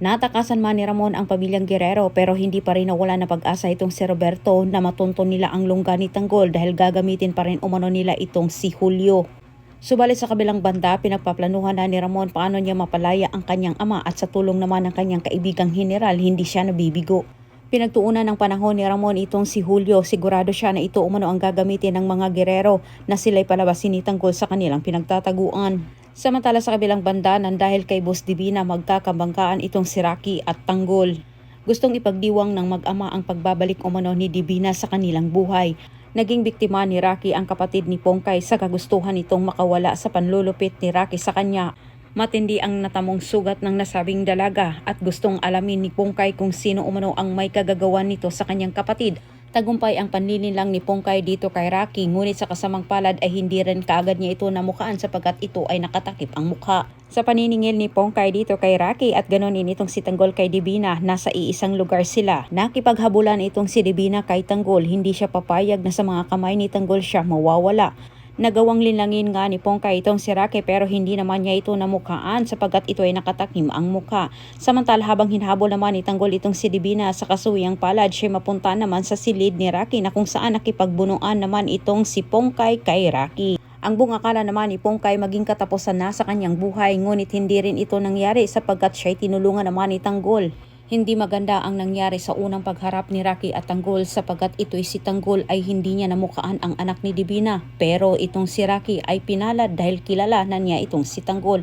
Natakasan man ni Ramon ang pamilyang Guerrero pero hindi pa rin nawala na pag-asa itong si Roberto na matunton nila ang lungga ni Tanggol dahil gagamitin pa rin umano nila itong si Julio. Subalit sa kabilang banda, pinagpaplanuhan na ni Ramon paano niya mapalaya ang kanyang ama at sa tulong naman ng kanyang kaibigang general, hindi siya nabibigo. Pinagtuunan ng panahon ni Ramon itong si Julio, sigurado siya na ito umano ang gagamitin ng mga Guerrero na sila'y palabasin ni Tanggol sa kanilang pinagtataguan. Samantala sa kabilang banda, nang dahil kay Boss Divina magkakabanggaan itong si Rocky at Tanggol. Gustong ipagdiwang ng mag-ama ang pagbabalik umano ni Divina sa kanilang buhay. Naging biktima ni Rocky ang kapatid ni Pongkay sa kagustuhan nitong makawala sa panlulupit ni Rocky sa kanya. Matindi ang natamong sugat ng nasabing dalaga at gustong alamin ni Pongkay kung sino umano ang may kagagawan nito sa kanyang kapatid. Tagumpay ang panlilinlang ni Pongkay dito kay Rocky, ngunit sa kasamang palad ay hindi rin kaagad niya ito namukaan sapagkat ito ay nakatakip ang mukha. Sa paniningil ni Pongkay dito kay Rocky at ganonin itong si Tanggol kay Divina, nasa iisang lugar sila. Nakipaghabulan itong si Divina kay Tanggol, hindi siya papayag na sa mga kamay ni Tanggol siya mawawala. Nagawang linlangin nga ni Pongkay itong si Rocky pero hindi naman niya ito namukaan sapagkat ito ay nakatakim ang mukha. Samantala habang hinahabol naman ni Tanggol itong si Divina sa kasuyang palad, siya mapunta naman sa silid ni Rocky na kung saan nakipagbunuan naman itong si Pongkay kay Rocky. Ang buong akala naman ni Pongkay maging katapusan na sa kanyang buhay, ngunit hindi rin ito nangyari sapagkat siya'y tinulungan naman ni Tanggol. Hindi maganda ang nangyari sa unang pagharap ni Rocky at Tanggol sapagkat ito'y si Tanggol ay hindi niya namukaan ang anak ni Divina. Pero itong si Rocky ay pinalad dahil kilala na niya itong si Tanggol.